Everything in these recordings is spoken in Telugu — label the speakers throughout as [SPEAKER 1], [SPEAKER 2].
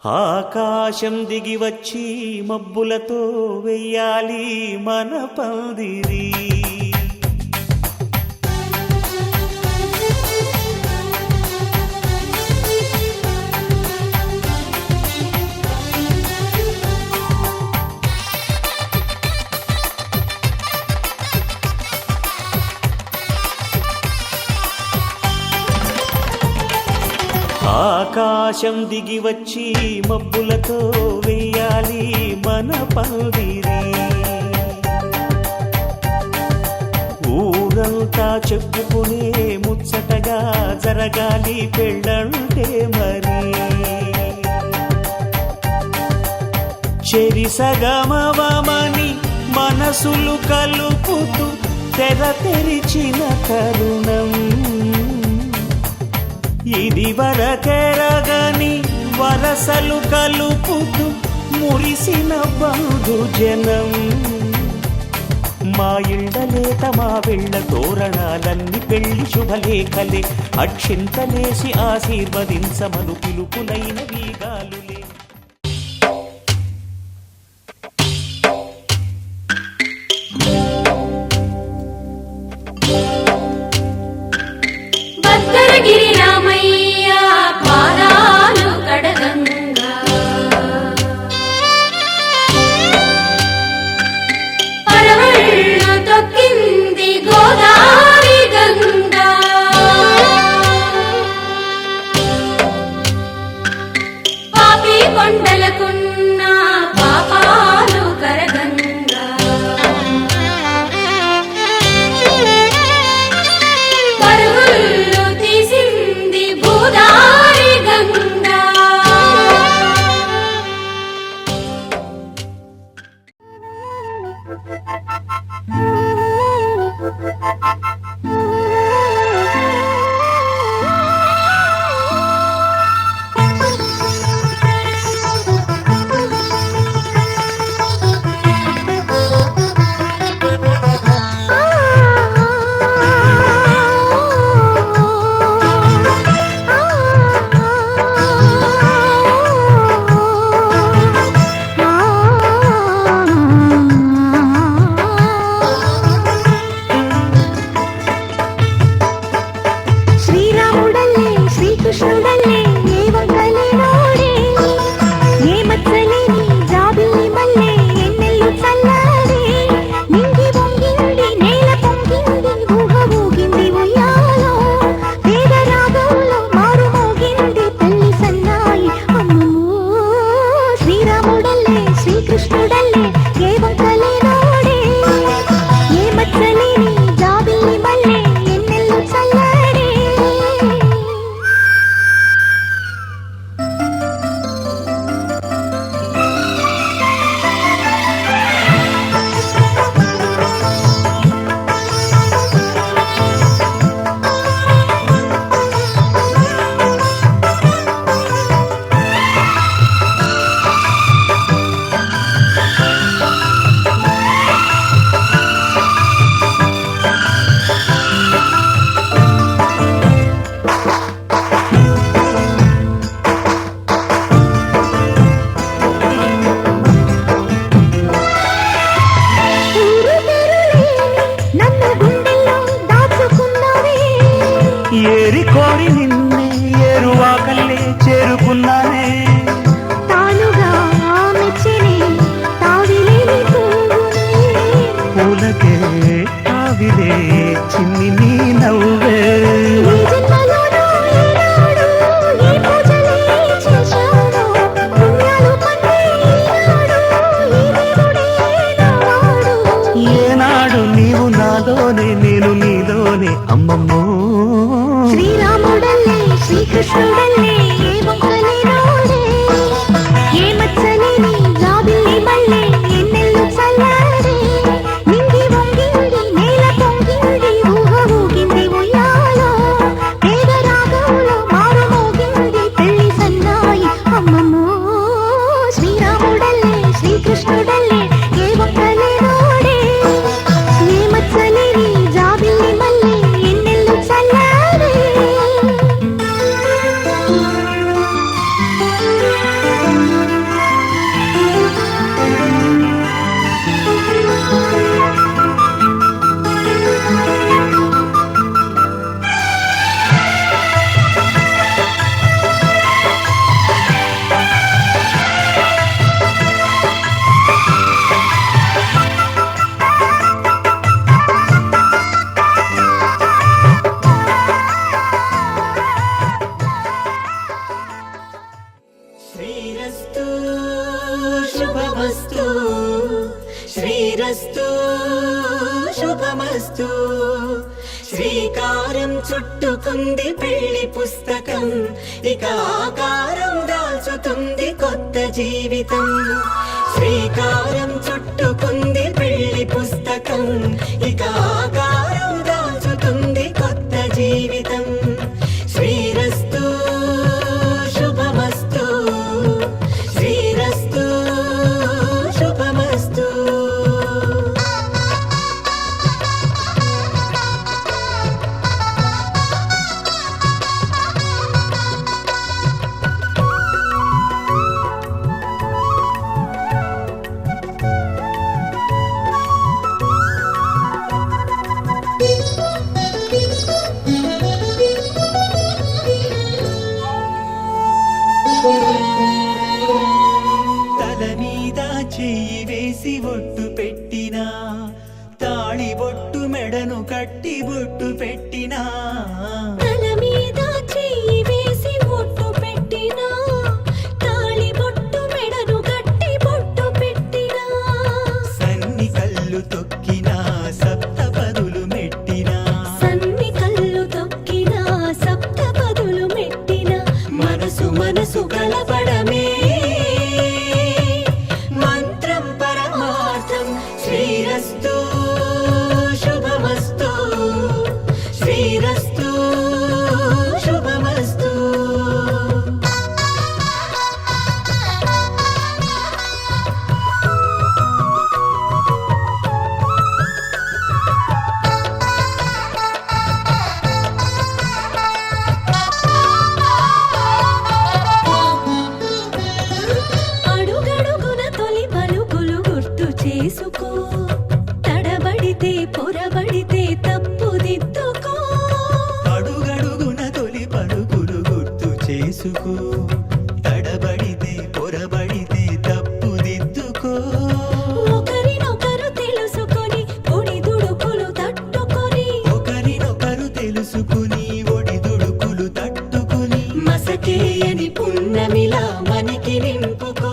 [SPEAKER 1] ఆకాశం దిగి వచ్చి మబ్బులతో వెయ్యాలి మన పందిరి. ఆకాశం దిగి వచ్చి మబ్బులతో వెయ్యాలి మన పందిరి. ఊరంతా చెప్పుకునే ముచ్చటగా జరగాలి పెళ్ళంటే మరి. చెరిసగమవమని మనసులు కలుపుతూ తెర తెరిచిన తరుణం ఇది వరకెరగని వరసలు కలుపుతూ మురిసిన బంధుజనం. మా ఇళ్ళలేత మా వెళ్ళ తోరణాలన్నీ పెళ్లి శుభలేఖలే. అక్షింతలేసి ఆశీర్వదించమను పిలుపులైన వీగాలులే. ఏరి కోరి నిన్నే ఏరువాకల్లే చేరుకున్నానే.
[SPEAKER 2] తానుగా మెచ్చని తావిలేని
[SPEAKER 1] పూలకే తావిలే చిన్ని నీ నవ్వే. ఏనాడు నీవు నాలోనే నేను నీలోనే అమ్మమ్మో.
[SPEAKER 2] శ్రీరాముడల్లే శ్రీకృష్ణుడల్లే ఏ మొక్కలే రోడే ఏ మచ్చలేని జాబిల్లి మల్లె ఎన్నెల్లు చల్లారే. నింగి వంగింది నేల పొంగింది ఊహ ఊగింది ఉయ్యాలో. పేద రాగంలో మారు మోగింది పెళ్లి సన్నాయి అమ్మమ్మో. శ్రీరాముడల్లే శ్రీకృష్ణుడల్లే ఏ మొక్కలే రోడే ఏ మచ్చలేని జాబిల్లి మల్లె ఎన్నెల్లు
[SPEAKER 3] శ్రీరస్తు శుభమస్తు శ్రీరస్తు శుభమస్తు శ్రీకారం చుట్టుకుంది పెళ్లి పుస్తకం ఇక ఆకారం దాల్చుతుంది కొత్త జీవితం శ్రీకారం చుట్టుకుంది పెళ్లి పుస్తకం ఇక ఆకారం దాల్చుతుంది కొత్త జీవితం శ్రీరస్తు శుభమస్తు శ్రీరస్తు శుభమస్తు తల మీద చెయ్యి వేసి ఒట్టు పెట్టినా తాళి బొట్టు మెడను కట్టి బొట్టు పెట్టినా
[SPEAKER 2] తల మీద చెయ్యి వేసి బొట్టు పెట్టినా తాళి బొట్టు మెడను కట్టి బొట్టు పెట్టినా
[SPEAKER 3] సన్ని కళ్ళు తొక్కినా సప్త పదులు మెట్టినా
[SPEAKER 2] సన్ని కళ్ళు తొక్కినా సప్త పదులు మెట్టినా
[SPEAKER 3] మనసు మనసు కలపడమే మంత్రం పరమార్థం శ్రీరస్తు శుభమస్తు శ్రీరస్తు శుభమస్తు
[SPEAKER 2] అడుగడుగున తొలి పలుకులు గుర్తు చేసుకో తడబడితే పొరబడితే తప్పుదిద్దుకో
[SPEAKER 3] అడుగడుగున తొలి పలుకులు గుర్తు చేసుకో తడబడితే పొరబడితే తప్పుదిద్దుకో
[SPEAKER 2] ఒకరినొకరు తెలుసుకొని ఒడిదుడుకులు తట్టుకొని
[SPEAKER 3] ఒకరినొకరు తెలుసుకుని ఒడిదుడుకులు తట్టుకుని మసకేయని పున్నమిలా మనకి నింపుకో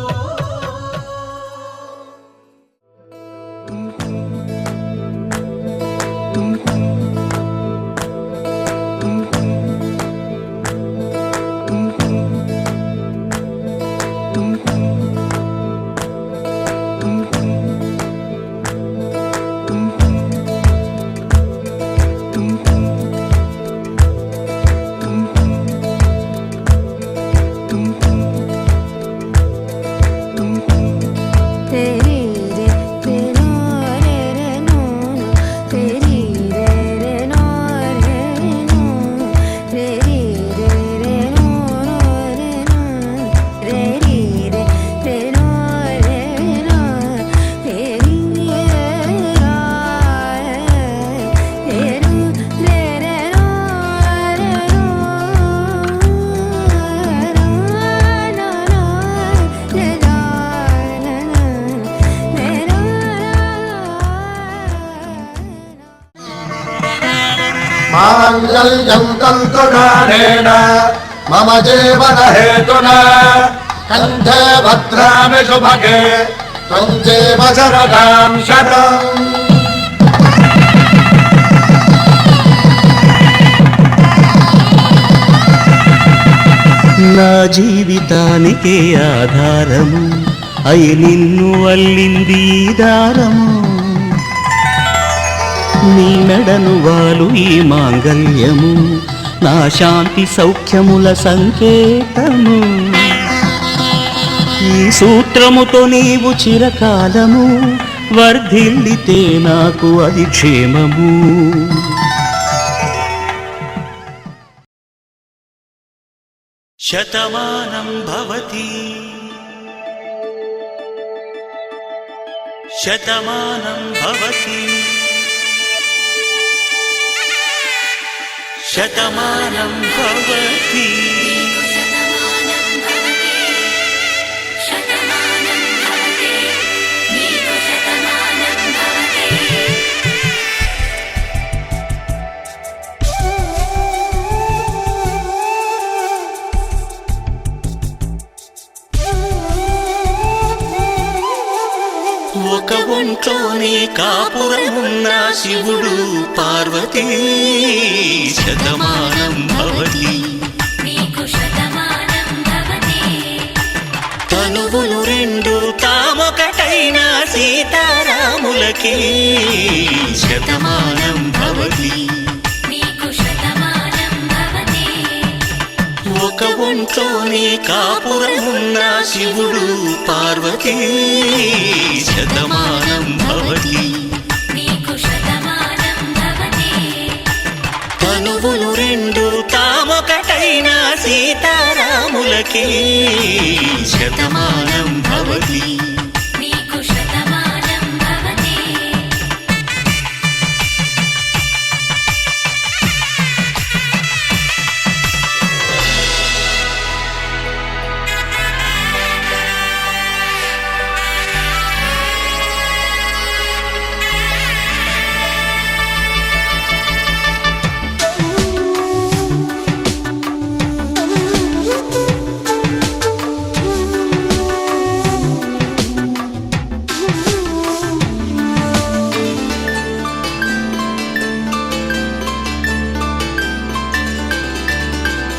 [SPEAKER 4] माङ्गल्यं तन्तुकारेण मम जीवनहेतुना कण्ठे भद्रामि शुभगे त्वं जीव शरदां शतम्
[SPEAKER 1] నా జీవితానికే ఆధారము అయి నిన్ను అల్లింది ఈ దారము నీ మెడను వాలు ఈ మాంగల్యము నా శాంతి సౌఖ్యముల సంకేతము ఈ సూత్రముతో నీవు చిరకాలము వర్ధిల్లితే నాకు అది క్షేమము శతమానం భవతి శతమానం భవతి శతమానం భవతి ఒక ఒంట్లోనే కాపురమున్న శివుడు పార్వతీ శతమానం భవతి
[SPEAKER 2] నీకు శతమానం భవతి
[SPEAKER 1] తనువులు రెండు తామొకటైన సీతారాములకి శతమానం భవతి
[SPEAKER 2] నీకు శతమానం భవతి
[SPEAKER 1] ఒక ఒంట్లోనే కాపురమున్న శివుడు పార్వతీ శతమానం భవతి
[SPEAKER 2] నీకు శతమానం భవతి
[SPEAKER 1] తనువులు రెండు తామొకటైన సీతారాములకి శతమానం భవతి
[SPEAKER 2] నీకు శతమానం భవతి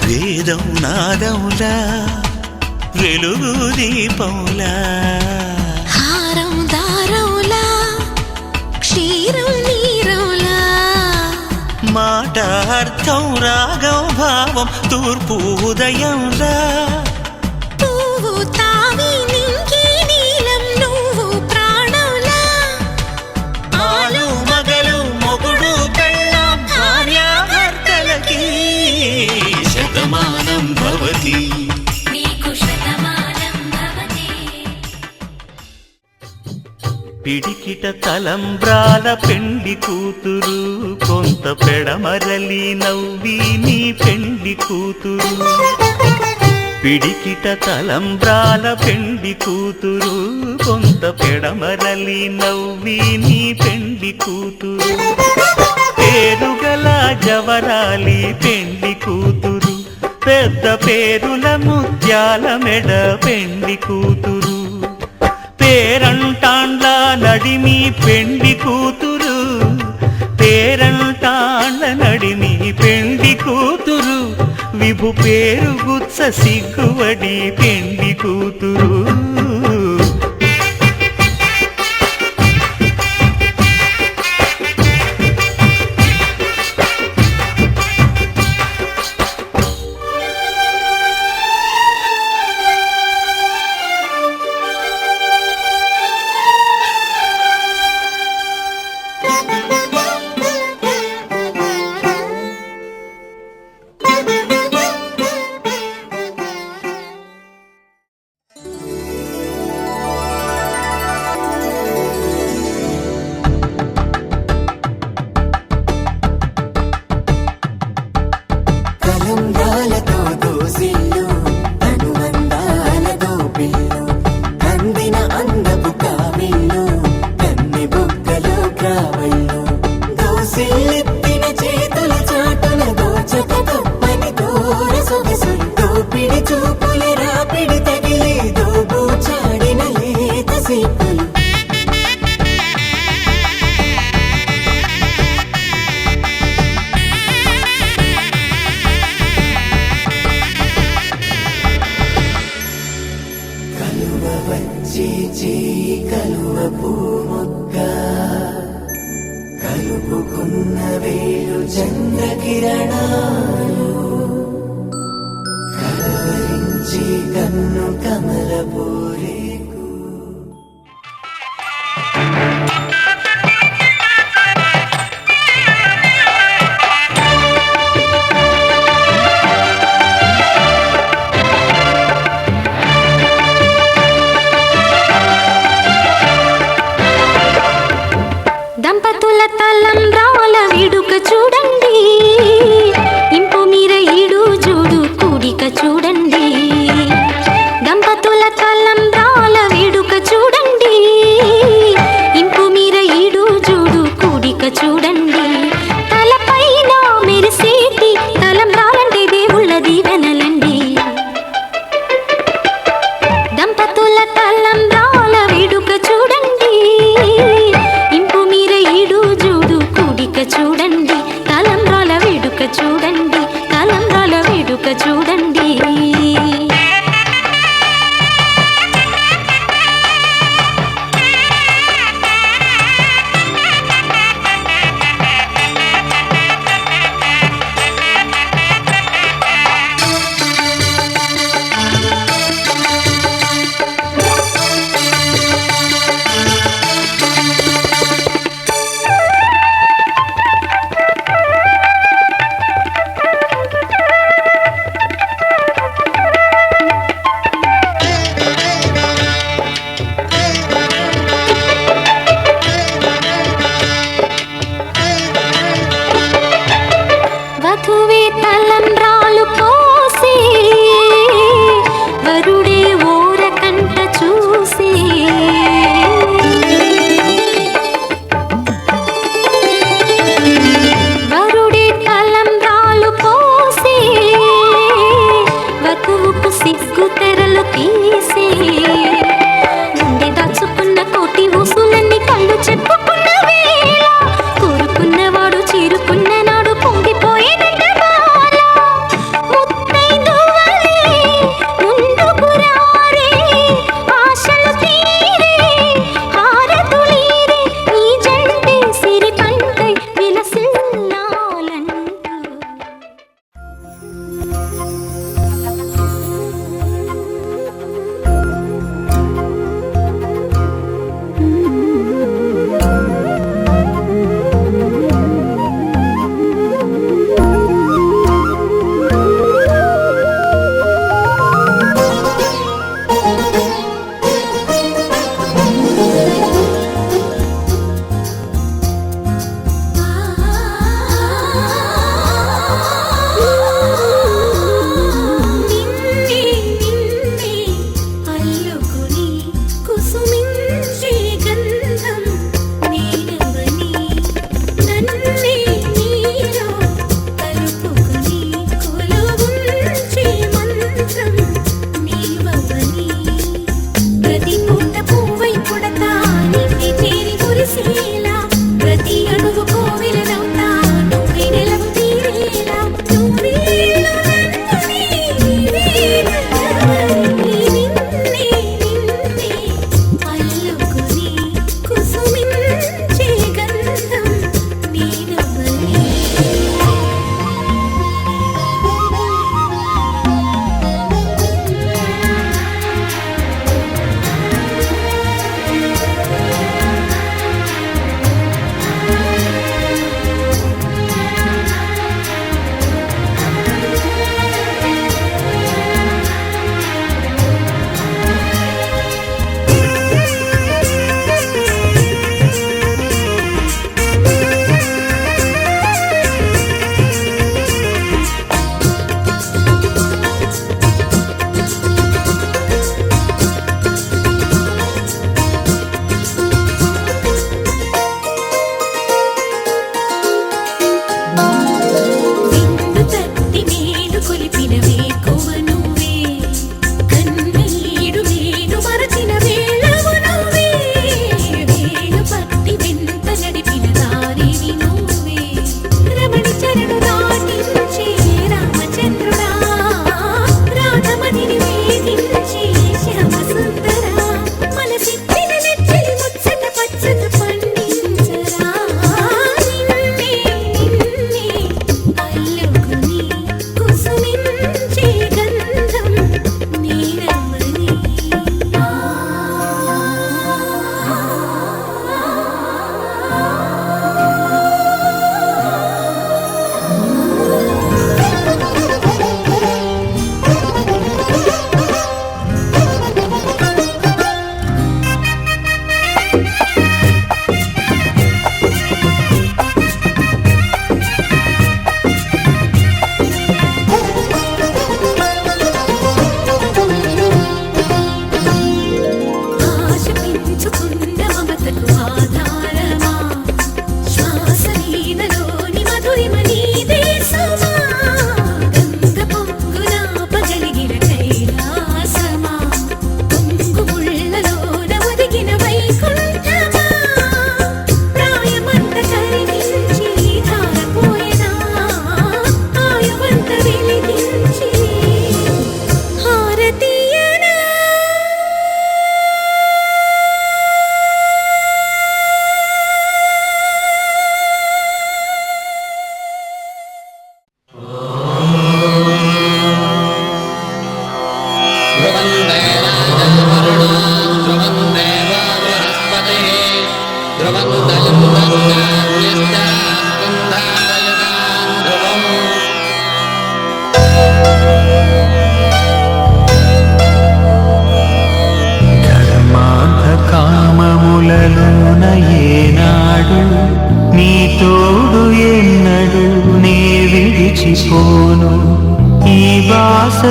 [SPEAKER 1] వేదం నాదములా వెలుగు దీపములా
[SPEAKER 2] హారం దారౌలా క్షీరం నీరౌలా
[SPEAKER 1] మాట అర్థం రాగం భావం తూర్పు ఉదయంలా
[SPEAKER 2] పువ్వు తావి నింగి నీలం నువ్వు ప్రాణంలా
[SPEAKER 1] ఆలు మగలు మొగుడు పెళ్ళాం భార్యాభర్తలకి శతమానం భవతి
[SPEAKER 2] నీకు శతమానం భవతి
[SPEAKER 1] పిడికిట తలంబ్రాల పెండి కూతురు కొంత పెడమరలి నవ్వి నీ పెండి కూతురు పిడికిట తలంబ్రాల పెండి కూతురు కొంత పెడమరలి నవ్వి నీ పెండి కూతురు పేరుగల జవరాలి పెండి కూతురు పెద్ద పేరుల ముత్యాల మెడ పెండి కూతురు పేరంటాండ్ల నడిమి పెండి కూతురు పేరంటాండ్ల నడిమి పెండి కూతురు విభు పేరు గుత్స సిగ్గువడి పెండి కూతురు
[SPEAKER 3] కలంబ్రాలతో దోసిల్లు అనుబంధాలతో పిల్లు అందిన అందపు కావిల్లు కన్ని బుగ్గలో గ్రావళ్ళు దోసిల్లెత్తిన చేతుల చాటున దోచక తప్పని దూర సొగసులు దోపిడి చూపుల రాపిడి తగిలి దోబూచాడిన లేత సీపులు కలువ వచ్చి చేయి కలువ పూమొక్క కలుపుకున్న వేలు చంద్రకిరణాలు కలవరించి కన్ను కమల పూరేకు
[SPEAKER 2] దంపతుల తలంబ్రాల విడుక చూడండి ఇంపు మీర ఈడు చూడు కూడిక చూడండి దంపతుల తలంబ్రాల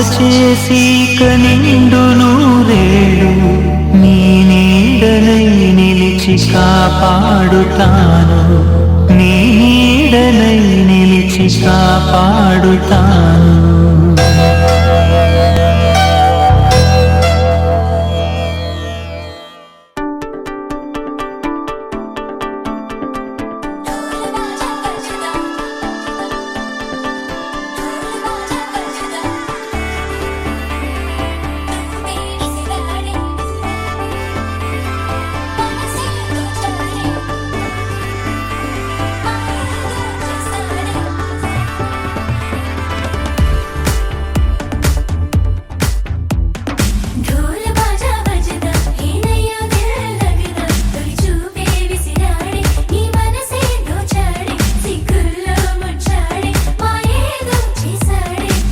[SPEAKER 1] చేసి నిండు నూరేళ్ళు నీ నీడనై నిలిచి కాపాడుతాను, నీ నీడనై నిలిచి కాపాడుతాను.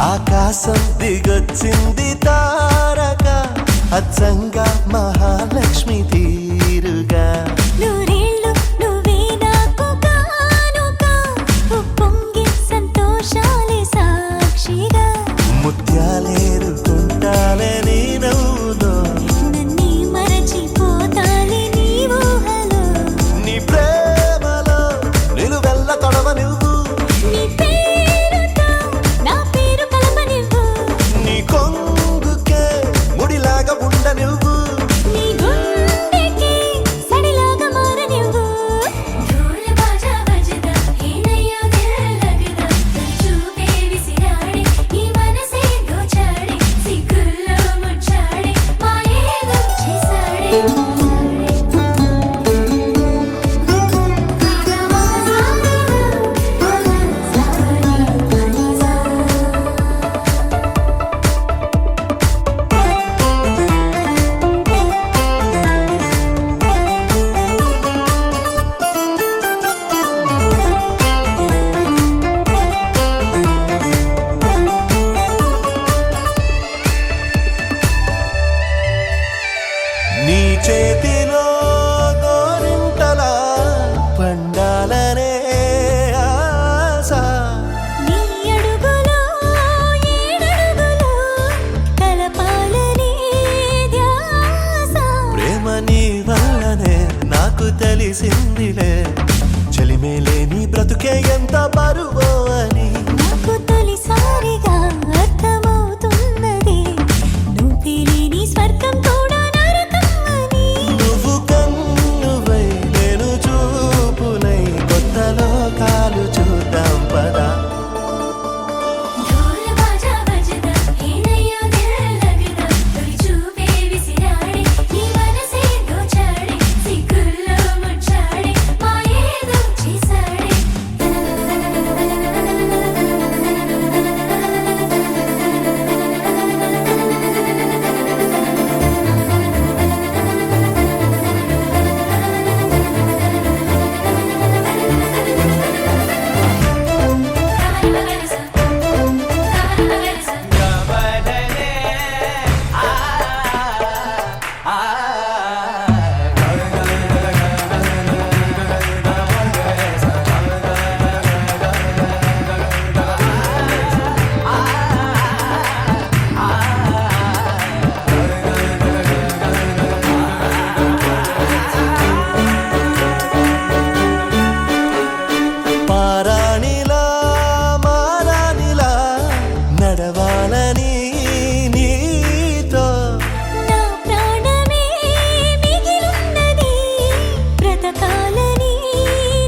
[SPEAKER 3] ఆకాశం దిగొచ్చింది తారక అచ్చంగా మహాలక్ష్మి తీరుగా
[SPEAKER 2] నూరేళ్ళు నువ్వే నాకు కానుక ఉప్పొంగే సంతోషాలే సాక్షిగా
[SPEAKER 3] ముత్యాలేరుకుంటాలే నీ నవ్వులో
[SPEAKER 2] నన్నే మరచిపోతాలే నీ ఊహలో
[SPEAKER 3] నీ ప్రేమలో నిలువెల్ల తొడవ నువ్వు
[SPEAKER 2] నీ పేరుతో నా పేరు కలపనివ్వు
[SPEAKER 3] నీ కొంగుకే ముడిలాగా ఉండ నువ్వు
[SPEAKER 2] నీ గుండెకి సడిలాగా మారనివ్వు ఢోల్ బాజా బజదా ఏనయ్యో దిల్ లగదా చూపే విసిరాడే నీ మనసే దోచాడే సిగ్గుల్లో ముచ్చాడే మాయేదో చేసాడే
[SPEAKER 3] నీ చేతిలో గోరింటలా పండాలనే ఆశ
[SPEAKER 2] నీ అడుగులో ఏడడుగులో కలపాలనే ధ్యాస
[SPEAKER 3] ప్రేమ నీ వల్లనే నాకు తెలిసిందిలే చెలిమేలే నీ బ్రతుకే ఎంత బరువో అని
[SPEAKER 2] నాకు తొలిసారిగా అర్థమవుతున్నది నువ్వే లేని స్వర్గం కూడా నరకం అని
[SPEAKER 3] నువ్వు కన్నువై నేను చూపునై కొత్త లోకాలు చూద్దాం పదా
[SPEAKER 2] ఢోల్ బాజా బజదా ఏనయ్యో దిల్ లగదా తొలి చూపే విసిరాడే నీ మనసే దోచాడే సిగ్గుల్లో ముచ్చాడే మాయేదో చేసాడే
[SPEAKER 3] పారాణిలా మారాణిలా నడవాలని నీతో
[SPEAKER 2] నా ప్రాణమే మిగిలున్నది బ్రతకాలని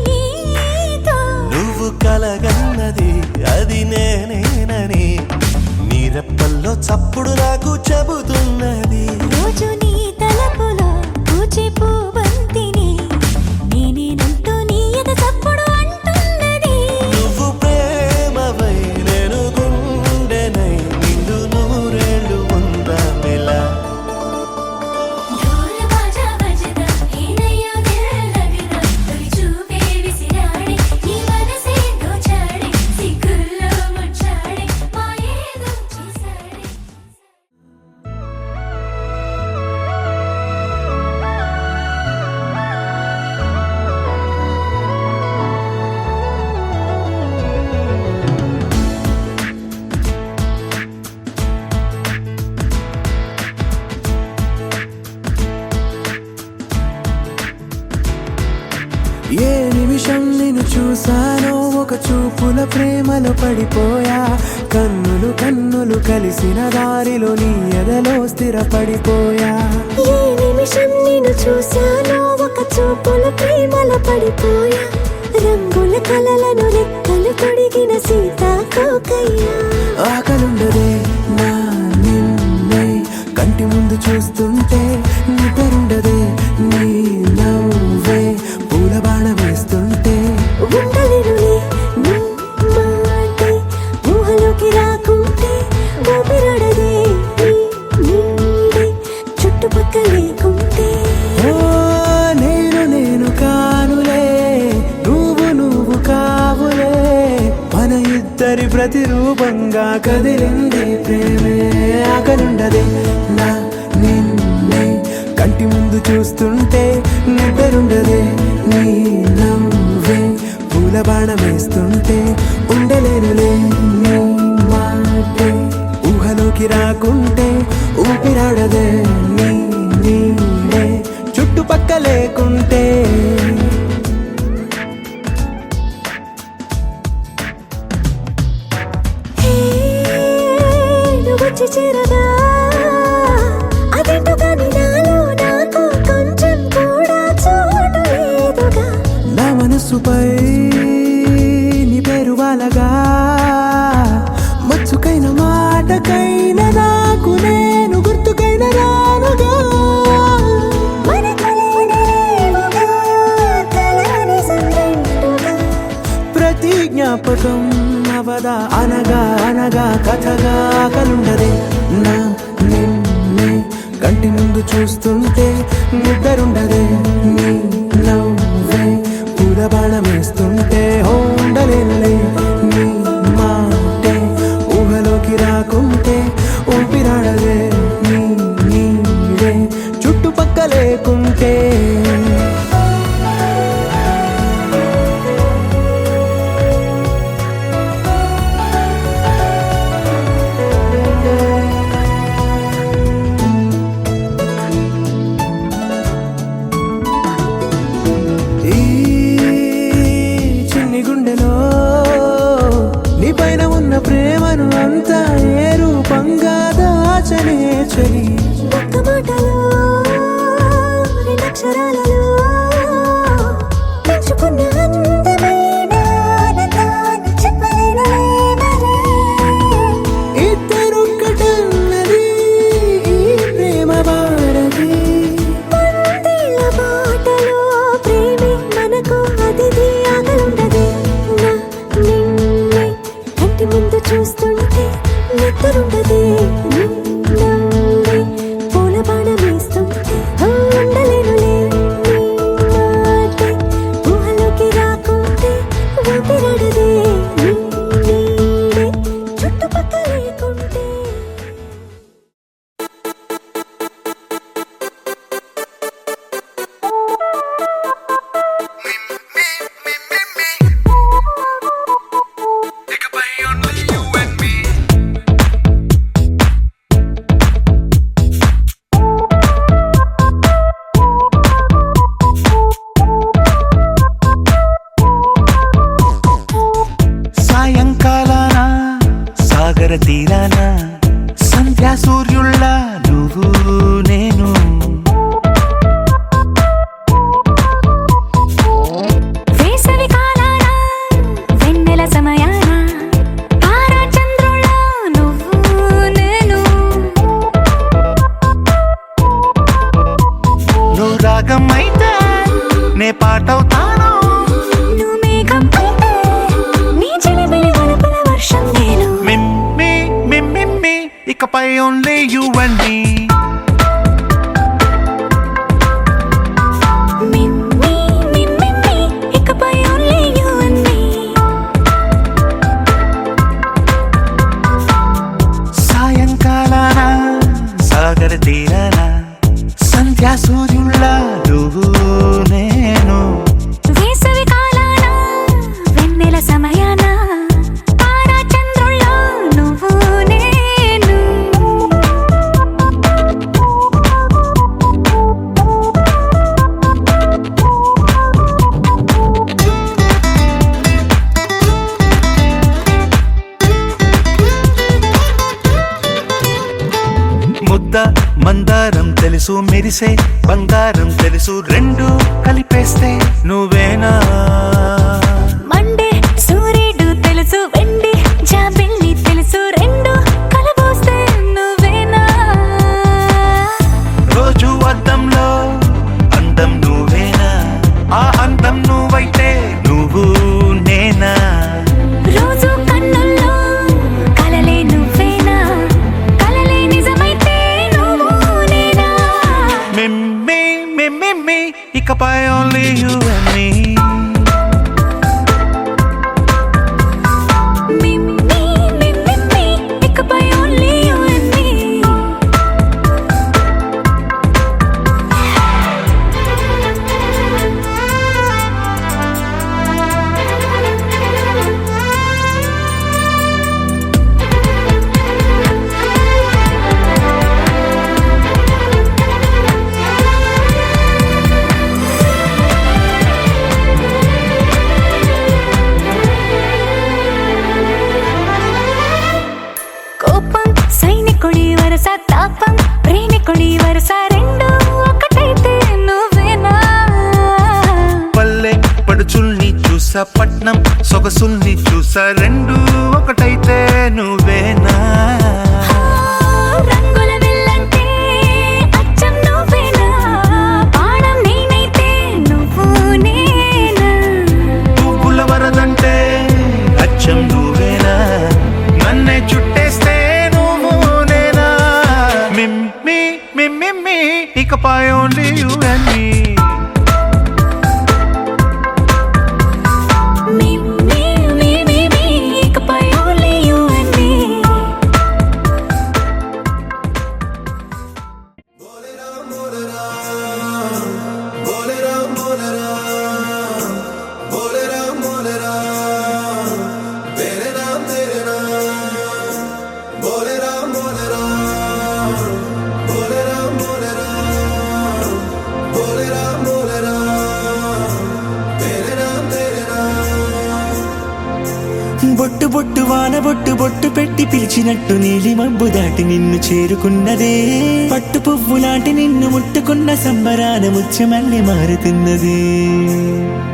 [SPEAKER 2] నీతో
[SPEAKER 3] నువ్వు కలగన్నది అది నేనేనని నీ రెప్పల్లో చప్పుడు నాకు చెబుతున్నది
[SPEAKER 2] రోజు నీ తలపులో పూచే పూబంతిని నేనేనంటూ నీ ఎద చప్పుడు అంటున్నది
[SPEAKER 3] నువ్వు ప్రేమవై నేను గుండెనై నిండు నూరేళ్ళు ఉందామిలా
[SPEAKER 2] ఢోల్ బాజా బజదా ఏనయ్యో దిల్ లగదా తొలి చూపే విసిరాడే నీ మనసే దోచాడే సిగ్గుల్లో ముచ్చాడే మాయేదో చేసాడే
[SPEAKER 5] చూసానో ఒక చూపుల ప్రేమలో పడిపోయా, కన్నులు కన్నులు కలిసిన దారిలో నీ ఎదలో స్థిరపడిపోయా.
[SPEAKER 2] ఏ నిమిషం నిన్ను చూశానో ఒక చూపుల ప్రేమలో పడిపోయా, రంగుల కలలను రెక్కలు తొడిగిన సీతాకోకయ్యా.
[SPEAKER 5] ఆకలుండదే నా నిన్నే కంటి ముందు చూస్తుంటే, నిద్రుండదే నీ నవ్వే పూల బాణ వేస్తుంటే.
[SPEAKER 2] ఉండలేనులే నీ మాటే ఊహలోకి రాకుంటే, ఊపిరాడదే నీ నీడే చుట్టుపక్కల లేకుంటే.
[SPEAKER 5] ఓ నేను నేను కానులే, నువ్వు కావులే, మన ఇద్దరి ప్రతిరూపంగా కదిలింది ప్రేమే. ఆకలుండదే నా నిన్నే కంటి ముందు చూస్తుంటే, నిద్రుండదే నీ నవ్వే పూల బాణం వేస్తుంటే. ఉండలేనులే నీ మాటే ఊహలోకి రాకుంటే, ఊపిరాడదే నీ నీడే చుట్టుపక్క లేకుంటే.
[SPEAKER 2] హే నువ్వు వచ్చి చేరగా అదేంటో కానీ నాలో నాకు కొంచెం కూడా చోటు లేదుగా.
[SPEAKER 5] నా మనసుపై నీ పేరు వాలగా, మచ్చుకైన మాటకైన నాకు నేను గుర్తుకైన రానుగా.
[SPEAKER 2] మనకులేనిలేవుగా, కలని సంరెండుగా.
[SPEAKER 5] ప్రతి జ్ఞాపకం అవదా అనగా అనగా కథగా. ఆకలుండదే నా నిన్నే కంటి ముందు చూస్తుంటే, నిద్రుండదే నీ నవ్వే పూల బాణం వేస్తుంటే. ఉండలేనులే నీ మాటే ఊహలోకి రాకుంటే, ఊపిరాడదే నీ నీడే చుట్టుపక్క లేకుంటే. ఈ చిన్ని గుండెలో నీ పైన ఉన్న ప్రేమను అంతా ఏ రూపంగా దాచనే చలి.
[SPEAKER 2] ఒక్క మాటలో రెండక్షరాలలో పెంచుకున్న అందమైన ఆనందాన్ని చెప్పలేనులే మరి.
[SPEAKER 5] ఇద్దరొక్కటన్నది ఈ ప్రేమ భారతి.
[SPEAKER 2] పందిళ్ళ బాటలో ప్రేమే మనకు అతిథి. ఆకలుండదే నా నిన్నే కంటి ముందు చూస్తుంటే, నిద్రుండదే నీ నవ్వే పూల బాణం వేస్తుంటే. ఉండలేనులే నీ మాటే ఊహలోకి రాకుంటే, ఊపిరాడదే నీ నీడే చుట్టుపక్కల లేకుంటే.
[SPEAKER 1] సాయంకాలాన సాగర తీరాన సంధ్యా సూర్యుళ్ళ నువ్వు నేను.
[SPEAKER 2] వేసవి కాలాన వెన్నెల సమయాన తారా చంద్రుల నువ్వు నేను.
[SPEAKER 1] నువ్వు రాగం అయితే నే పాటవుతాను.
[SPEAKER 2] నువ్వు మేఘం అయితే నీ చిలిపిలి వలపుల వర్షం నేను.
[SPEAKER 1] మిమ్మి మిమ్మి ఇకపై ఓన్లీ యు అండ్ మీ.
[SPEAKER 2] మిమ్మీ మిమ్మిమ్మి ఇకపై ఓన్లీ యు అండ్ మీ.
[SPEAKER 1] సాయంకాలాన సాగర తీరాన సంధ్యా సూర్యుళ్ళ నువ్వు నేను.
[SPEAKER 2] వేసవి కాలాన వెన్నెల సమయాన తారా చంద్రుల నువ్వు నేను.
[SPEAKER 1] తెలుసు మెరిసే బంగారం తెలుసు రెండు కలిపేస్తే నువ్వేనా
[SPEAKER 2] మండే సూర్యుడు తెలుసు వెండి జాబిల్లి తెలుసు రెండు కలబోస్తే నువ్వేనా
[SPEAKER 1] రోజు అద్దంలో అందం నువ్వేనా ఆ అందం నువ్వైతే నువ్వు నేనా
[SPEAKER 2] రోజు కన్నుల్లో కలలే నువ్వేనా కలలే నిజమైతే నువ్వు నేనా
[SPEAKER 1] మిమ్మి మిమ్మి ఇకపై ఓన్లీ యు అండ్ మీ
[SPEAKER 2] ఇకపై ఓన్లీ యు అండ్ మీ కోపం సైనికుడి వరస తాపం ప్రేమికుడి వరస రెండు ఒకటైతే నువ్వేనా
[SPEAKER 1] పల్లె పడుచుల్ని చూసా పట్నం సొగసుల్ని చూసా రెండు ఒకటైతే నువ్వేనా
[SPEAKER 2] రంగుల విల్లంటే అచ్చం నువ్వేనా బాణం నేనైతే నువ్వు నేనా
[SPEAKER 1] పువ్వుల వరదంటే అచ్చం నువ్వేనా నన్నే చుట్టేస్తే నువ్వు నేనా మిమ్మి మిమ్మి ఇకపై ఓన్లీ యు అండ్ మీ
[SPEAKER 2] ఇకపై ఓన్లీ యు అండ్ మీ
[SPEAKER 5] బొట్టు బొట్టు వాన బొట్టు బొట్టు పెట్టి పిలిచినట్టు నీలి మబ్బు దాటి నిన్ను చేరుకున్నదే పట్టు పువ్వు లాంటి నిన్ను ముట్టుకున్న సంబరాన ముత్యమల్లె మారుతున్నది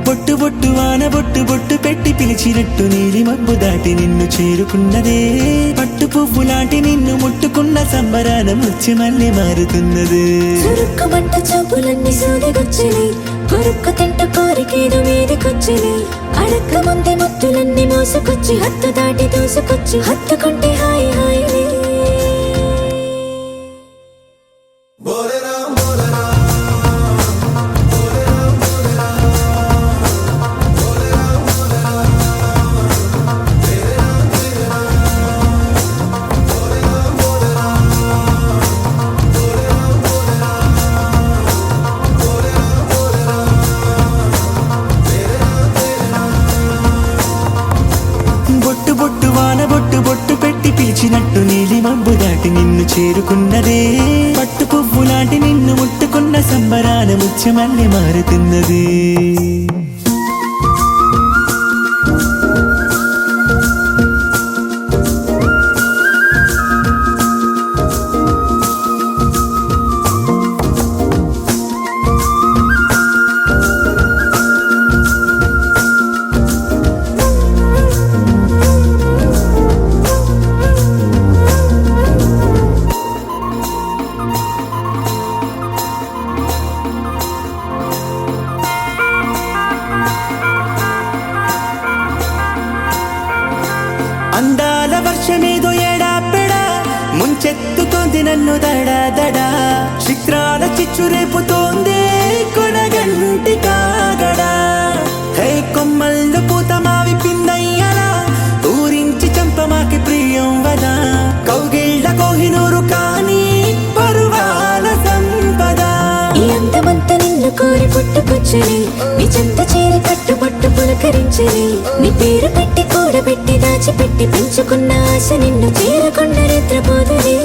[SPEAKER 5] బొట్టు బొట్టు వాన బొట్టు బొట్టు పెట్టి పిలిచినట్టు నీలి మబ్బు దాటి నిన్ను చేరుకున్నదే పట్టు పువ్వు లాంటి నిన్ను ముట్టుకున్న సంబరాన ముత్యమల్లె మారుతున్నది
[SPEAKER 2] చురుక్కుమంట చూపులన్నీ సూదిగొచ్చిని కొరుక్కు తింట కోరికేదో మీదకొచ్చిని అడక్క ముందే ముత్తులన్నీ మోసుకొచ్చి హత్తు దాటి దూసుకొచ్చి హత్తుకుంటే హాయి హాయిలే
[SPEAKER 5] బొట్టు బొట్టు వాన బొట్టు బొట్టు పెట్టి పిలిచినట్టు నీలి మబ్బు దాటి నిన్ను చేరుకున్నదే పట్టు పువ్వు లాంటి నిన్ను ముట్టుకున్న సంబరాన ముత్యమల్లె మారుతున్నది అందాల వర్షమేదో ఎడాపెడా ముంచెత్తుతోంది నన్ను దడా దడా చిత్రాల చిచ్చు రేపుతోంది కొనగంటి కాగడా హే కొమ్మల్లో పూత మావి పిందయ్యలా ఊరించి చంపమాకి ప్రియం వదా కౌగిళ్ళ కోహినూరు కానీ పరువాల సంపద
[SPEAKER 2] ఈ అందమంతా నిన్ను కోరి పుట్టుకొచ్చని నీ చెంత చేరి కట్టుబట్టు పులకరించని నీ పేరు పెట్టి కూడబెట్టి దాచిపెట్టి పెంచుకున్న ఆశ నిన్ను చేరకుండా నిద్రపోదని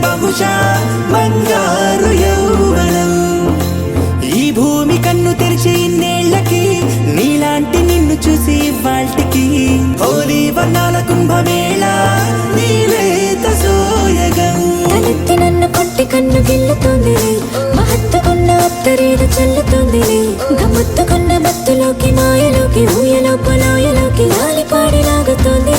[SPEAKER 5] బహుశా బంగారు యౌవనం ఈ భూమి కన్ను తెరిచి ఇన్నేళ్లకి నీలాంటి నిన్ను చూసి వాల్టికి హోలీ వర్ణాల కుంభమేళ నీలేత సోయగం
[SPEAKER 2] తలెత్తి నన్ను కొట్టి కన్ను గిల్లుతోంది మహత్తుకున్న అత్తరేదు చల్లుతోంది గమ్మత్తుకున్న మత్తులోకి మాయలోకి ఊయలో పొలోయలోకి లాలిపాడి లాగుతోంది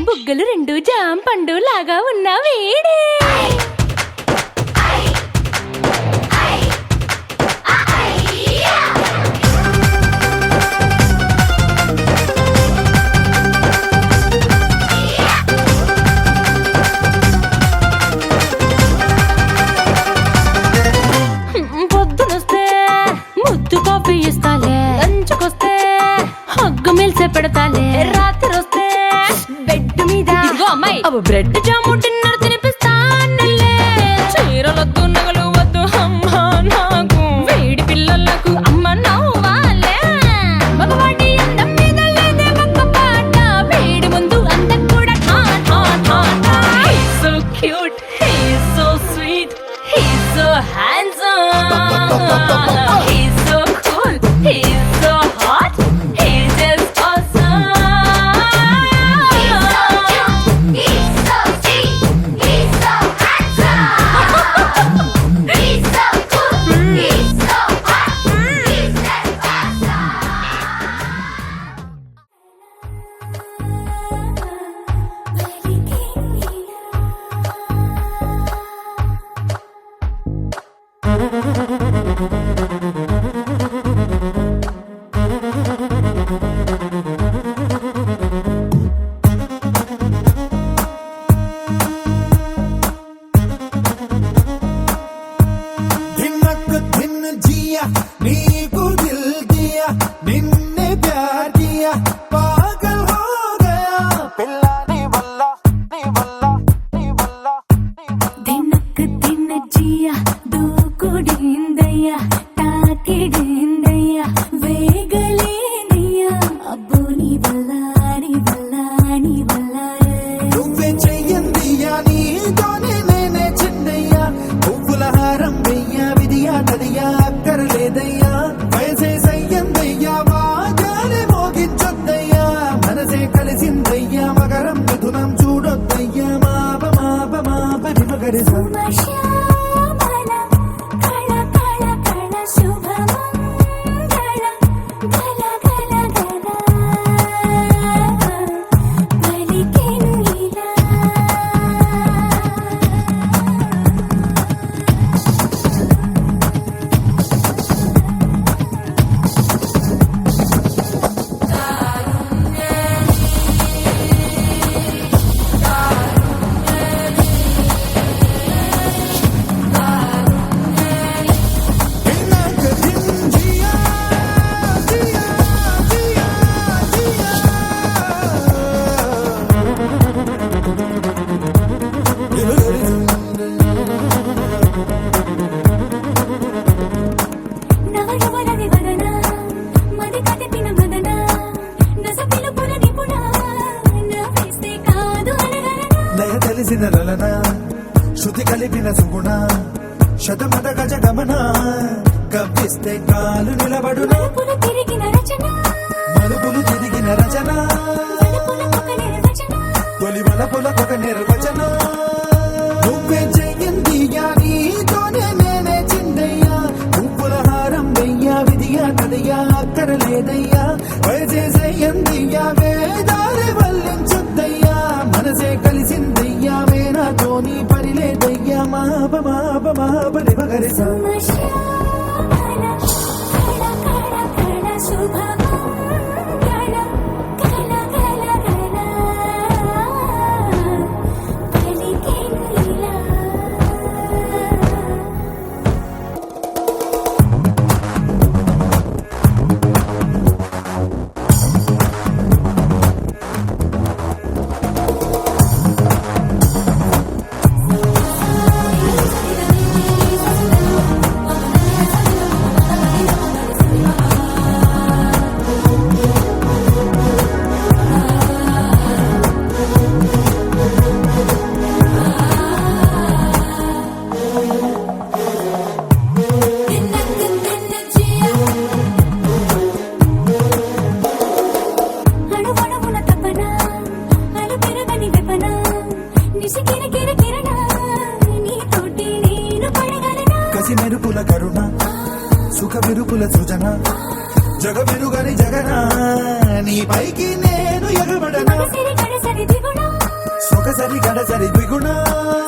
[SPEAKER 6] బుగ్గలు రెండు జాం పండు లాగా ఉన్న వేడే పొద్దునొస్తే ముద్దు కాఫీ ఇస్తాలే లంచుకొస్తే హగ్గు మిల్సే పెడతాలే రాత్రి వస్తే బెడ్ మీద అమ్మాయి అవి బ్రెడ్ జాము డిన్నర్ తినిపిస్తానులే చీరలొద్దు నగలు వద్దు అమ్మ నాకు వేడి పిల్లలకు అమ్మ నవ్వాలే మగవాడి అందం మీద లేదే ఒక్క పాట వేడి ముందు అందం కూడా ఠా ఠా ఠా ఠా He's so cute, he's so sweet, he's so handsome, he's so cool, he's so hot, he's just awesome. He's so cute, he's so sweet,
[SPEAKER 2] నీ వల్ల నీ వల్ల నీ వల్ల
[SPEAKER 3] నువ్వే చెయ్యందియ్యా నీతోనే నేనే చిన్నయ్యా పువ్వుల హారం వెయ్యా విధియా తదియా అక్కరలేదయ్యా వయసే సయ్యందయ్యా వాగానే మోగించొద్దయ్యా మనసే కలిసిందయ్యా మకరం మిథునం చూడొద్దయ్యా మాప మాప మాప నిమగరి
[SPEAKER 2] శ్యామల కళ కళ కళ శుభమంగళ గల గల గల పలికెను ఇలా నవయవనది వదన మది కదిపిన మదన నస పిలుపుల నిపుణ నవ్విస్తే కాదు అనగలనా
[SPEAKER 3] లయ తెలిసిన లలన శృతి కలిపిన సుగుణ శతమద గజ గమన కవ్విస్తే కాలు నిలబడునా
[SPEAKER 2] మలుపులు తిరిగిన రచన
[SPEAKER 3] మలుపులు తిరిగిన రచన
[SPEAKER 2] మలుపులకు ఒక నిర్వచన
[SPEAKER 3] తొలి వలపులకొక నిర్వచన నువ్వే చెయ్యందియ్యా నీతోనే నేనే చిందయ్యా పువ్వుల హారం వెయ్యా విధియా తదయ్యా అక్కరలేదయ్యా వయసేసయ్యందియ్యా వేదాలే వల్లించొద్దయ్యా మనసే కలిసిందయ్యా వేనాతో నీ పరిలేదయ్యా మాప మాప మాప నిమగరి
[SPEAKER 2] శ్యామల కళ కళ కళ శుభమంగళ గల గల గల పలికెను ఇలా అణువణువున తపన అలు పెరగని వెపన నిశికిర కిర కిరణ నీతోటి నేను పడగలనా
[SPEAKER 3] కసి మెరుపుల కరుణ సుఖ విరుపుల సృజన జగ వెరుగని జగన నీ పైకి నేను ఎగబడనా
[SPEAKER 2] మగసిరి గడసరి దిగుణ
[SPEAKER 3] సొగసరి గడసరి ద్విగుణ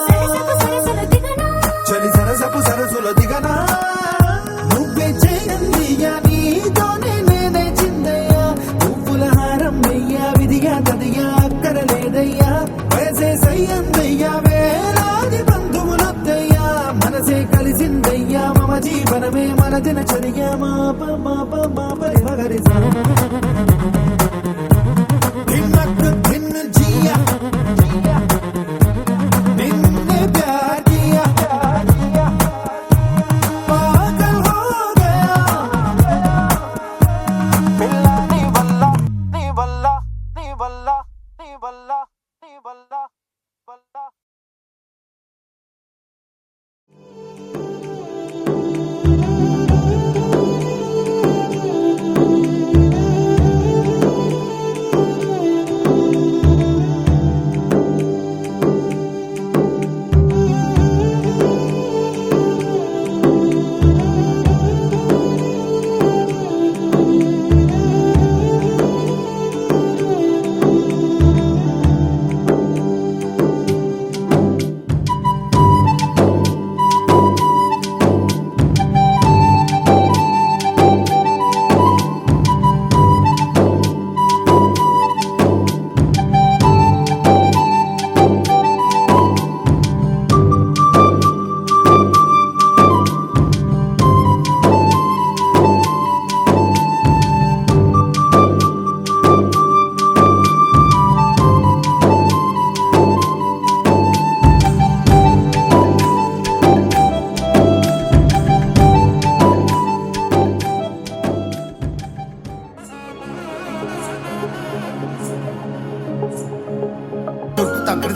[SPEAKER 2] సరసపు సరసల దిగుణ
[SPEAKER 3] చలి సరసపు సరసుల దిగనా నువ్వే చేయందియ్యా నీతోనే నేనే చిందయ్యా పువ్వుల హారం వెయ్యా విధిగా తదియా అక్కరలేదయ్యా వయసే సయ్యందయ్యా వేలాది బంధువులొద్దయ్యా మనసే కలిసిందయ్యా మమ జీవనమే మన దినచర్య మాప మాప మాప రిమగరి ధిన్నక్ ధిన్ జియా నిన్న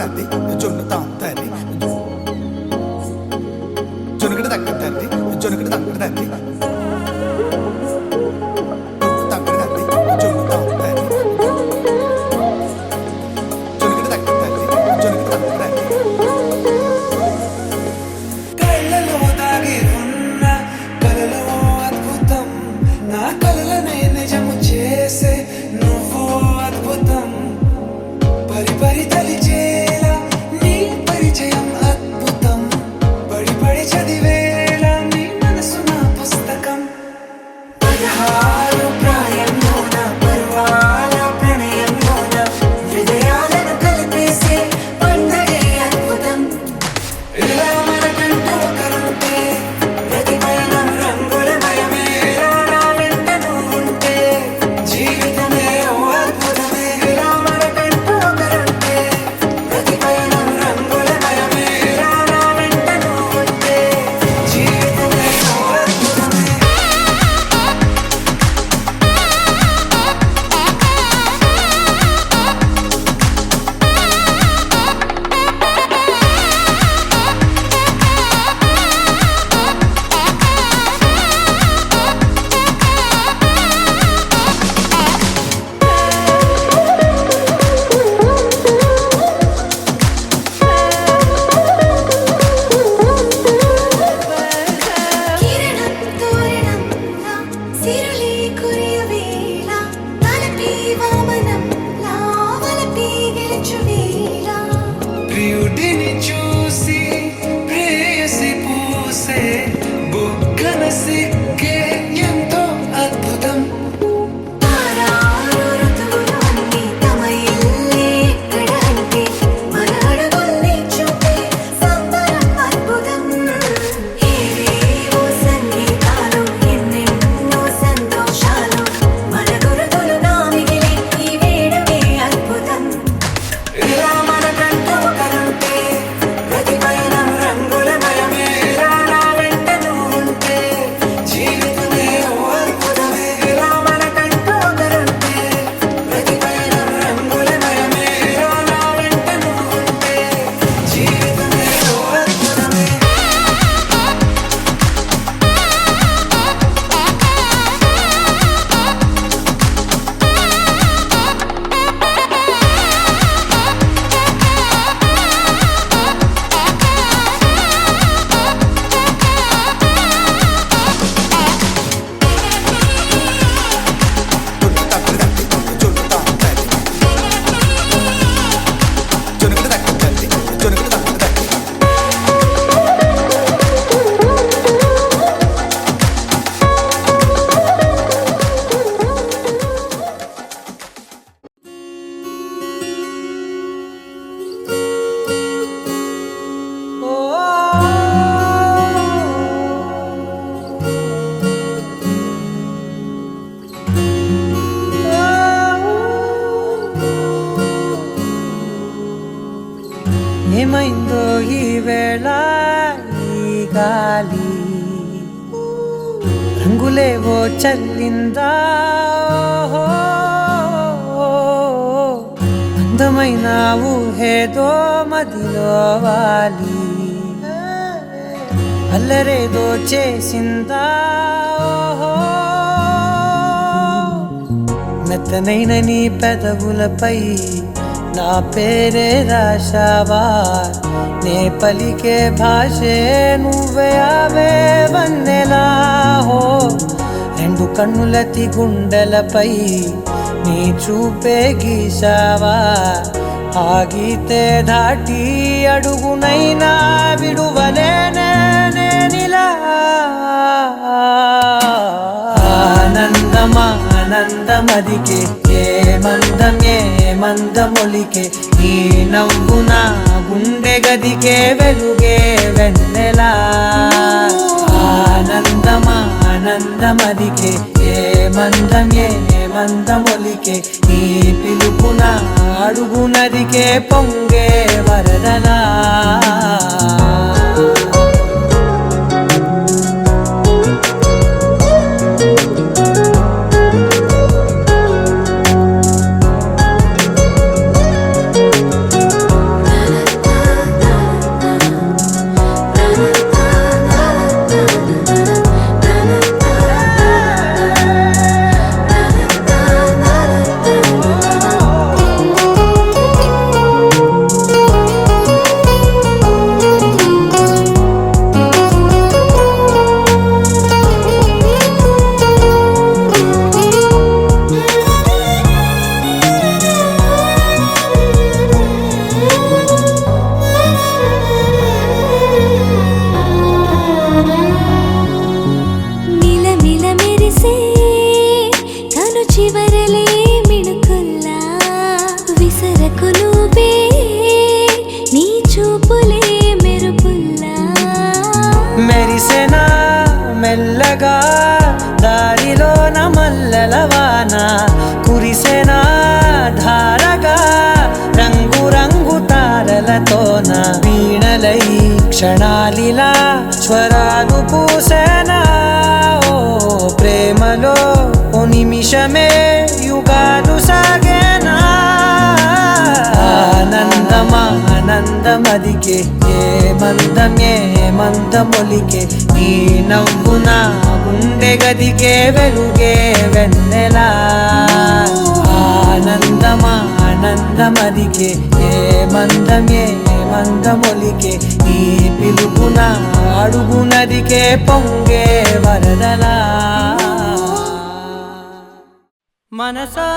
[SPEAKER 3] తక్కడది జొన్ను తాంతది జొనుకడ తక్కడది జొనుకడ తక్కడది తక్కడది జొన్ను తాంతది జొనుకడ తక్కడది జొనుకడ తక్కడది
[SPEAKER 7] కళ్ళలో దాగి ఉన్న కలలో అద్భుతం నా కలలనే నిజము చేసే నువ్వు అద్భుతం పరి పరి తలిచేలా నీ పరిచయం అద్భుతం పడి పడి చదివేలా నీ మనసు నా పుస్తకం 16 ప్రాయంలోన పర్వాల ప్రణయంలోన హృదయాలను కలిపేసే పండగే అద్భుతం ఇలా మనకంటూ ఒకరుంటే ప్రతి పయనం రంగులమయమే ఇలా నా వెంట నువ్వుంటే జీవితమే ఓ అద్భుతమే ఇలా మనకంటూ ఒకరుంటే ప్రతి పయనం రంగులమయమే ఇలా నా వెంట నువ్వుంటే జీవితమే ఓ అద్భుతమే
[SPEAKER 2] కిరణం తోరణంలా సిరులే కురియవేళ తలపి వామనంలా వలపి గెలుచువేళ
[SPEAKER 7] ప్రియుడిని చూసి ప్రేయసి పూసే బుగ్గన సిగ్గే ఎంతో అద్భుతం
[SPEAKER 2] తారారు ఋతువులు అన్నీ తమ ఇల్లే ఎక్కడంటే మన అడుగుల్ని చూపే సంబరం అద్భుతం ఏవేవో సంగీతాలు ఎన్నెన్నో సంతోషాలు మన గురుతులుగా మిగిలే ఈ వేడుకే అద్భుతం
[SPEAKER 7] ఇలా మనకంటూ ఒకరుంటే ప్రతి పయనం రంగులమయమే ఇలా నా వెంట నువ్వుంటే జీవితమే ఓ అద్భుతమే ఇలా మనకంటూ ఒకరుంటే ప్రతి పయనం రంగులమయమే ఇలా నా వెంట నువ్వుంటే జీవితమే ఓ అద్భుతమే
[SPEAKER 3] జొన్ను తక్కడది జొన్ను తాంతది జొనుకడ తక్కడది జొనుకడ తక్కడది
[SPEAKER 7] ఏమైందో ఈ వేళ ఈ గాలి రంగులేవో చల్లిందా అందమైన ఊహేదో మదిలో వాలి అల్లరేదో చేసిందా మెత్తనైన నీ పెదవులపై నా పేరే రాశావా నే పలికే భాషే నువ్వే అవే వన్నెలా హో రెండు కన్నులతి గుండెలపై నీ చూపే గీశావా ఆగితే దాటి అడుగునైనా విడువలేనే నేనిలా ఆనందమదికే ఏ మందమొలికే నీ నవ్వు నా గుండె గదికే వెలుగే వెన్నెలా ఆనందమదికే ఏ మందమొలికే నీ పిలుపున అడుగునదికే పొంగే వరదలా క్షణాలిలా స్వరాలు పూసేనా ఓ ప్రేమలో ఓ నిమిషమే యుగాలు సాగేనా ఆనందమదికే ఏ మందమొలికే నీ నవ్వు నా గుండె గదికే వెలుగే వెన్నెలా ఆనందమదికే ఏ మందమొలికే నీ పిలుపున అడుగునదికే పొంగే వరదలా మనసా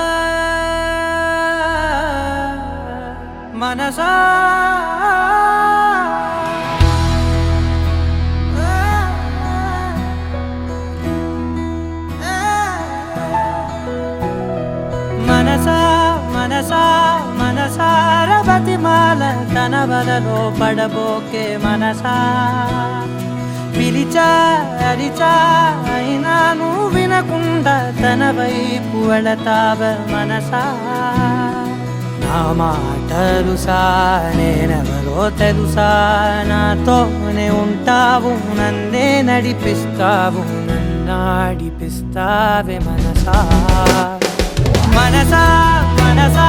[SPEAKER 7] మనసా మనసా మనసా మనసార బతిమాల తన వలలో పడబోకే మనసా పిలిచా అరిచా అయినా నువ్వు వినకుండా తన వైపు వెళతావ మనసా నా మాటలుసా నేనెవరో తెలుసా నాతోనే ఉంటావు నన్నే నడిపిస్తావు నన్నాడిపిస్తావే మనసా మనసా మనసా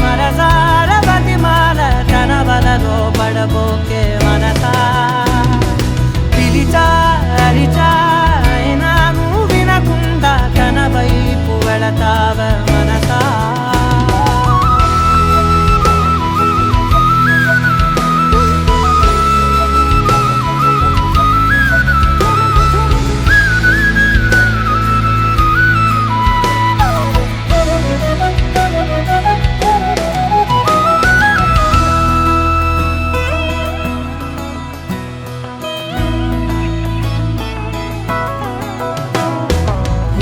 [SPEAKER 7] మనసార బతిమాల తన వలలో పడబోకే మనసా పిలిచా అరిచా అయినా నువ్వు వినకుండా తన వైపు వెళతావ మనసా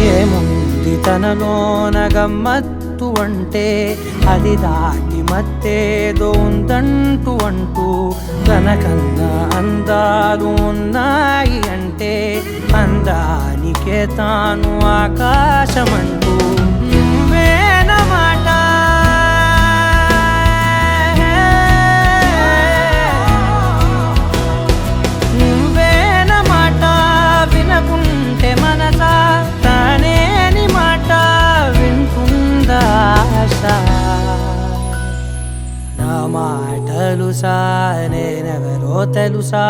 [SPEAKER 7] ఏముంది తనలోన గమ్మత్తు అంటే అది దాటి మత్తేదో ఉందంటూ అంటూ తనకన్నా అందాలు ఉన్నాయి అంటే అందానికే తాను ఆకాశమంటూ నువ్వేనమాట నువ్వేనమాట వినకుంటే మనసా తానేని మాట వింటుందా ఆశ నా మాటలుసా నేనెవరో తెలుసా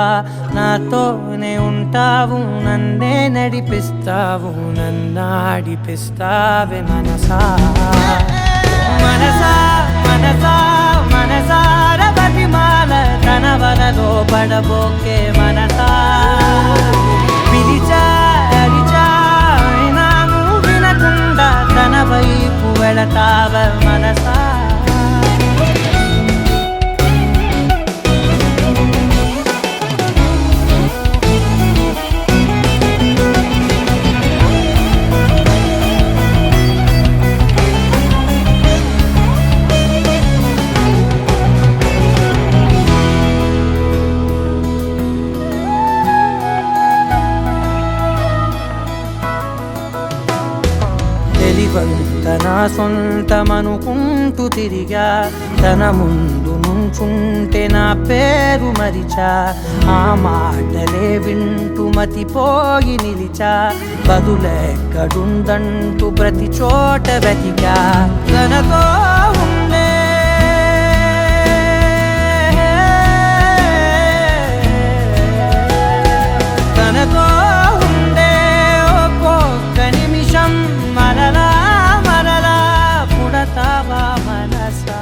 [SPEAKER 7] నాతోనే ఉంటావు నన్నే నడిపిస్తావు నన్నాడిపిస్తావే మనసా మనసా మనసా మనసార బతిమాల తన వలలో పడబోకే మనసా పిలిచా అరిచా అయినా నువ్వు వినకుండా తన వైపు వెళతావ మనసా తన సొంతమనుకుంటూ తిరిగా తన ముందు నుంచుంటే నా పేరు మరిచా ఆ మాటలే వింటూ మతిపోయి నిలిచా బదులెక్కడుందంటూ ప్రతి చోట వెతికా తనతో ఉండే తనతో ఉండే ఒక్కొక్క నిమిషం మరలా పుడతావా మనసా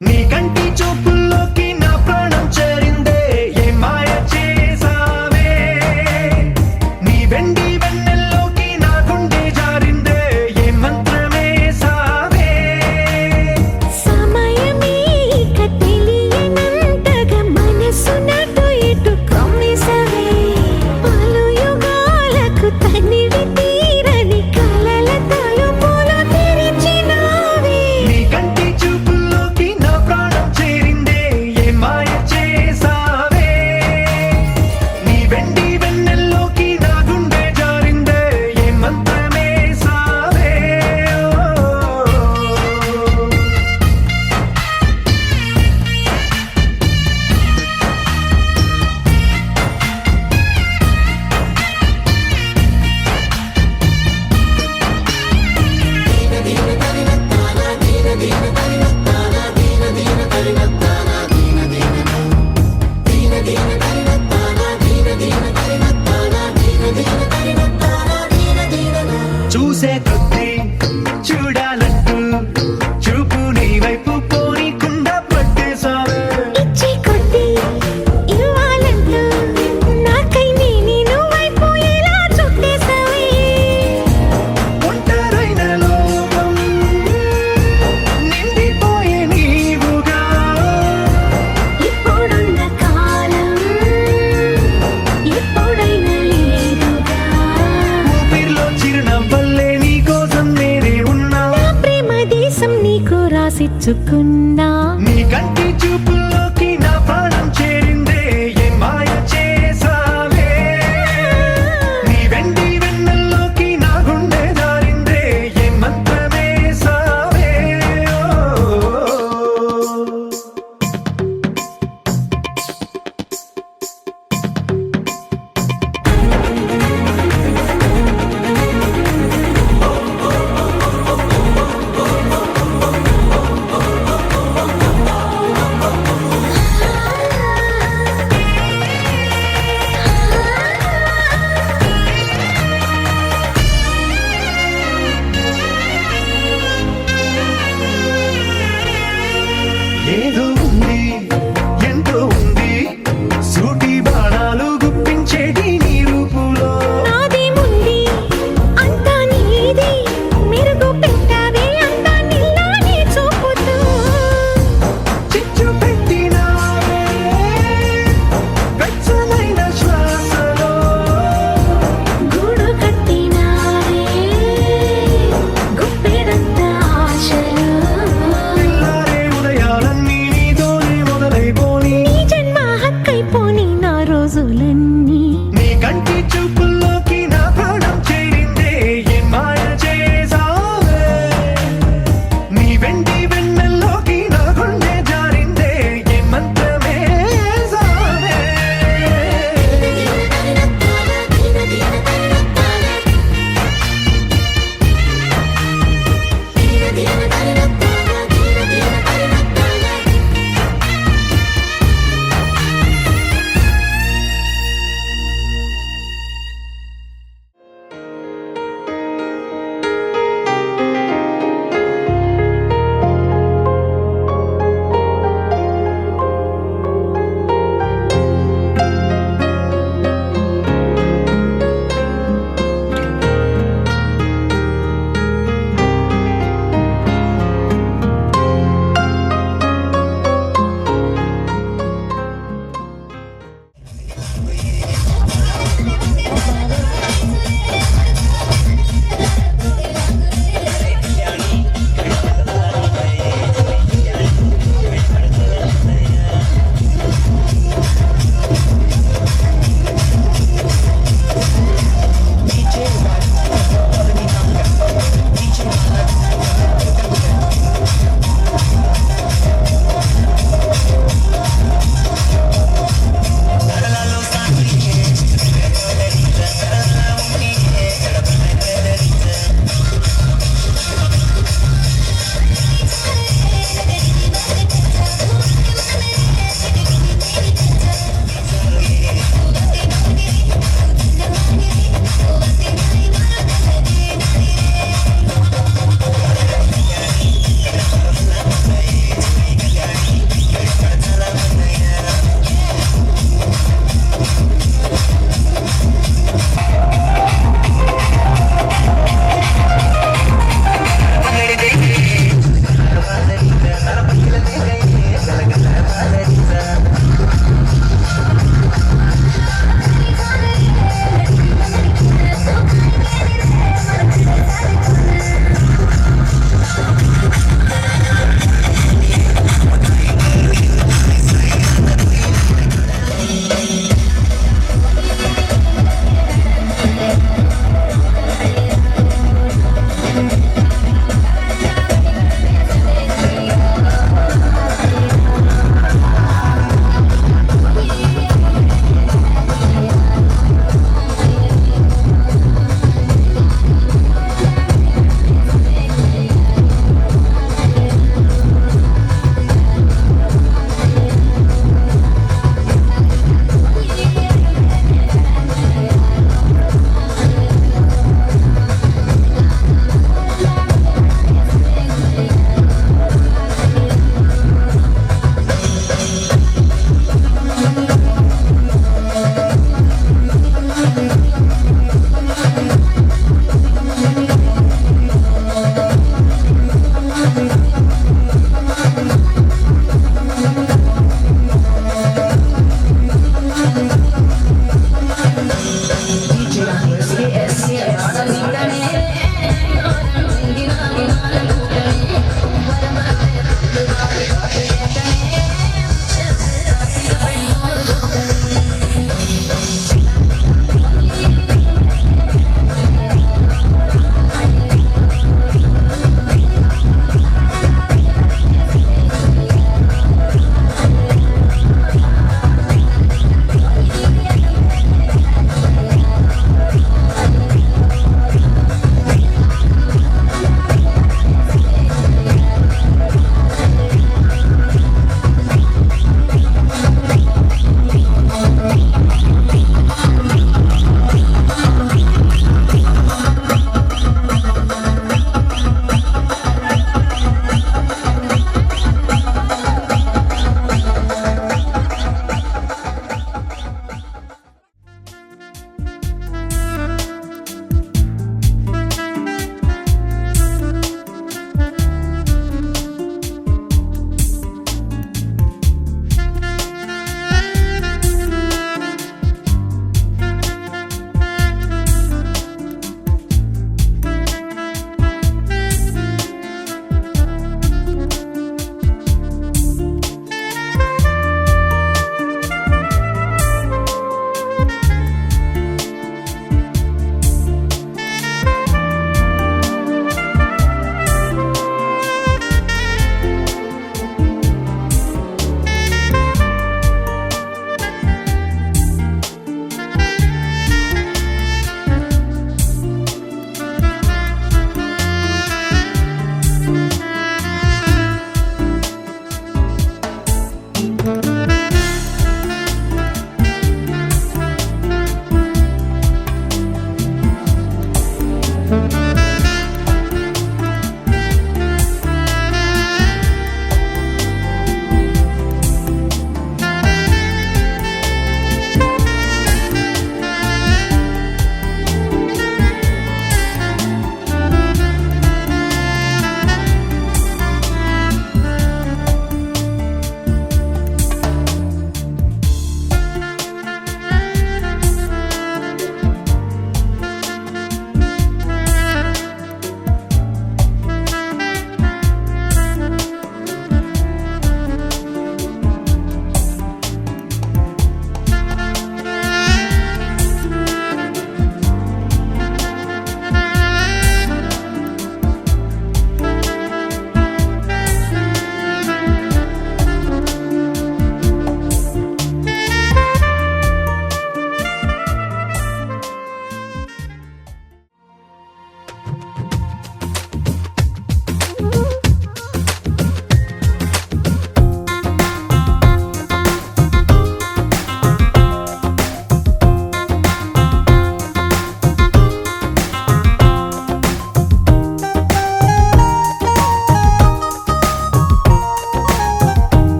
[SPEAKER 8] నీ కంటి చూపుల్లోకి నా ప్రాణం చేరిందే
[SPEAKER 2] తెలుసుకున్నా